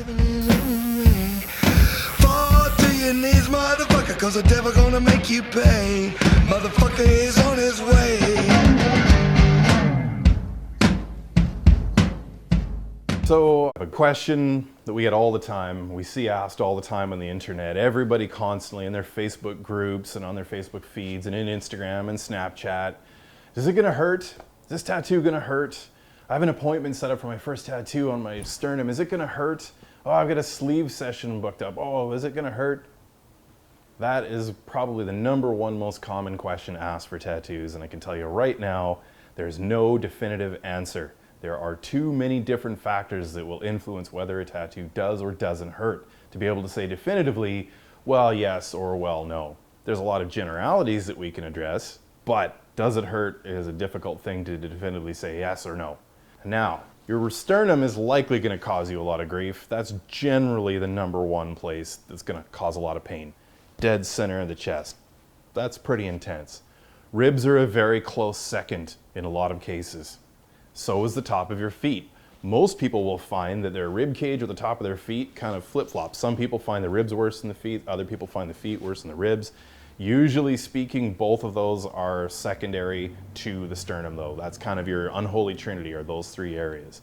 Fall to your knees, motherfucker, cause the devil gonna make you pay. Motherfucker is on his way. So, a question that we get all the time, we see asked all the time on the internet, everybody constantly in their Facebook groups and on their Facebook feeds and in Instagram and Snapchat. Is it gonna hurt? Is this tattoo gonna hurt? I have an appointment set up for my first tattoo on my sternum. Is it gonna hurt? Oh, I've got a sleeve session booked up. Oh, is it gonna hurt? That is probably the #1 most common question asked for tattoos, and I can tell you right now, there's no definitive answer. There are too many different factors that will influence whether a tattoo does or doesn't hurt to be able to say definitively, well, yes or well, no. There's a lot of generalities that we can address, but does it hurt is a difficult thing to definitively say yes or no. Now, your sternum is likely going to cause you a lot of grief. That's generally the #1 place that's going to cause a lot of pain. Dead center of the chest. That's pretty intense. Ribs are a very close second in a lot of cases. So is the top of your feet. Most people will find that their rib cage or the top of their feet kind of flip-flops. Some people find the ribs worse than the feet, other people find the feet worse than the ribs. Usually speaking, both of those are secondary to the sternum though. That's kind of your unholy trinity, are those 3 areas.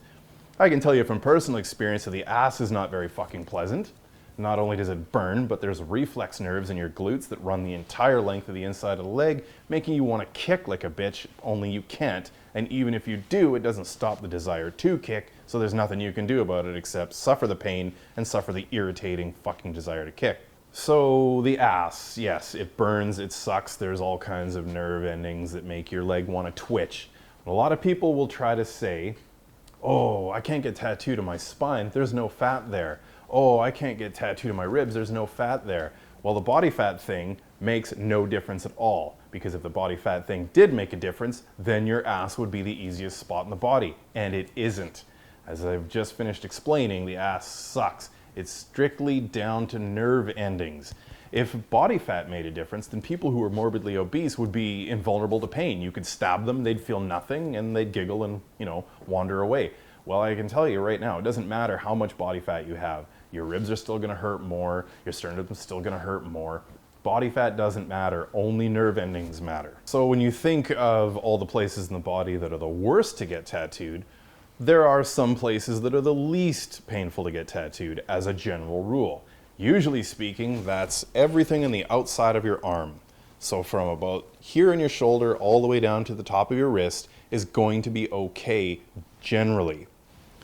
I can tell you from personal experience that the ass is not very fucking pleasant. Not only does it burn, but there's reflex nerves in your glutes that run the entire length of the inside of the leg, making you want to kick like a bitch, only you can't. And even if you do, it doesn't stop the desire to kick, so there's nothing you can do about it except suffer the pain and suffer the irritating fucking desire to kick. So the ass, yes, it burns, it sucks, there's all kinds of nerve endings that make your leg want to twitch. A lot of people will try to say, oh, I can't get tattooed on my spine, there's no fat there. Oh, I can't get tattooed on my ribs, there's no fat there. Well, the body fat thing makes no difference at all, because if the body fat thing did make a difference, then your ass would be the easiest spot in the body, and it isn't. As I've just finished explaining, the ass sucks. It's strictly down to nerve endings. If body fat made a difference, then people who are morbidly obese would be invulnerable to pain. You could stab them, they'd feel nothing, and they'd giggle and, wander away. Well, I can tell you right now, it doesn't matter how much body fat you have. Your ribs are still gonna hurt more, your sternum is still gonna hurt more. Body fat doesn't matter, only nerve endings matter. So when you think of all the places in the body that are the worst to get tattooed, there are some places that are the least painful to get tattooed as a general rule. Usually speaking, that's everything on the outside of your arm. So from about here in your shoulder all the way down to the top of your wrist is going to be okay generally.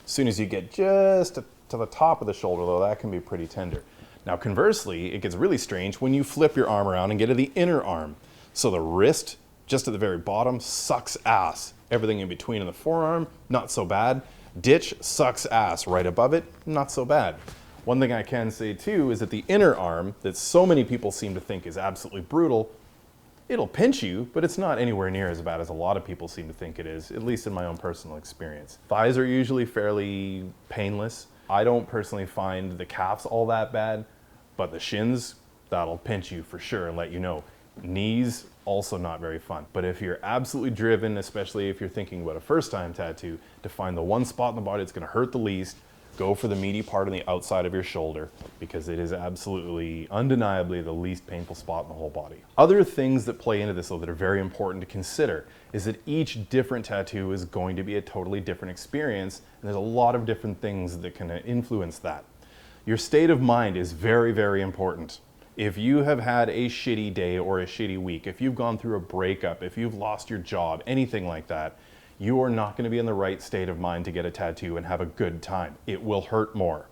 As soon as you get just to the top of the shoulder though, that can be pretty tender. Now conversely, it gets really strange when you flip your arm around and get to the inner arm. So the wrist, just at the very bottom, sucks ass. Everything in between in the forearm, not so bad. Ditch sucks ass. Right above it, not so bad. One thing I can say too is that the inner arm, that so many people seem to think is absolutely brutal, it'll pinch you, but it's not anywhere near as bad as a lot of people seem to think it is, at least in my own personal experience. Thighs are usually fairly painless. I don't personally find the calves all that bad, but the shins, that'll pinch you for sure and let you know. Knees, also not very fun. But if you're absolutely driven, especially if you're thinking about a first-time tattoo, to find the one spot in the body that's gonna hurt the least, go for the meaty part on the outside of your shoulder, because it is absolutely, undeniably the least painful spot in the whole body. Other things that play into this though that are very important to consider is that each different tattoo is going to be a totally different experience, and there's a lot of different things that can influence that. Your state of mind is very, very important. If you have had a shitty day or a shitty week, if you've gone through a breakup, if you've lost your job, anything like that, you are not going to be in the right state of mind to get a tattoo and have a good time. It will hurt more.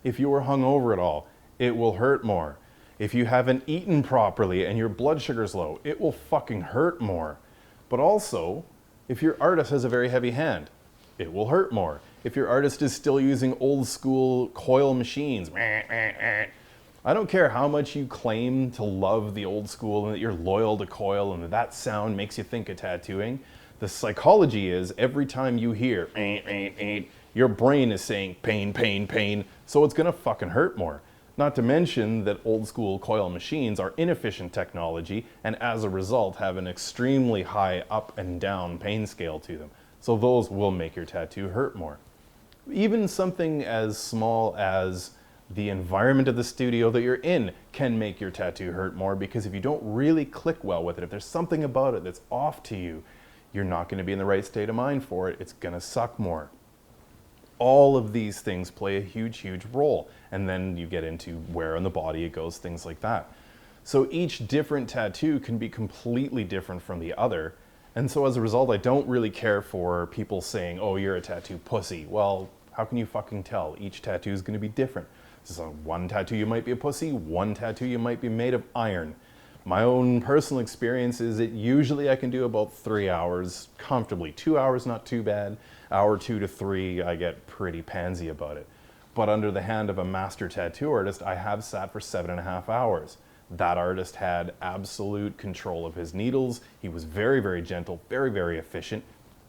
If you are hungover at all, it will hurt more. If you haven't eaten properly and your blood sugar's low, it will fucking hurt more. But also, if your artist has a very heavy hand, it will hurt more. If your artist is still using old school coil machines, I don't care how much you claim to love the old school and that you're loyal to coil and that sound makes you think of tattooing. The psychology is every time you hear your brain is saying pain, pain, pain, so it's gonna fucking hurt more. Not to mention that old school coil machines are inefficient technology and as a result have an extremely high up and down pain scale to them. So those will make your tattoo hurt more. Even something as small as the environment of the studio that you're in can make your tattoo hurt more, because if you don't really click well with it, if there's something about it that's off to you, you're not going to be in the right state of mind for it. It's going to suck more. All of these things play a huge, huge role. And then you get into where on the body it goes, things like that. So each different tattoo can be completely different from the other. And so as a result, I don't really care for people saying, oh, you're a tattoo pussy. Well, how can you fucking tell? Each tattoo is going to be different. So one tattoo you might be a pussy, one tattoo you might be made of iron. My own personal experience is that usually I can do about 3 hours comfortably. 2 hours, not too bad. Hour 2 to 3, I get pretty pansy about it. But under the hand of a master tattoo artist, I have sat for 7.5 hours. That artist had absolute control of his needles. He was very, very gentle, very, very efficient,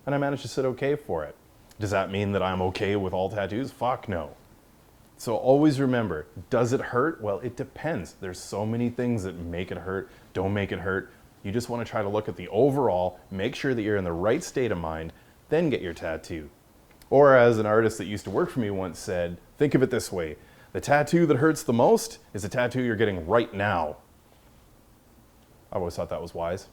and I managed to sit okay for it. Does that mean that I'm okay with all tattoos? Fuck no. So always remember, does it hurt? Well, it depends. There's so many things that make it hurt, don't make it hurt. You just want to try to look at the overall, make sure that you're in the right state of mind, then get your tattoo. Or as an artist that used to work for me once said, think of it this way. The tattoo that hurts the most is a tattoo you're getting right now. I always thought that was wise.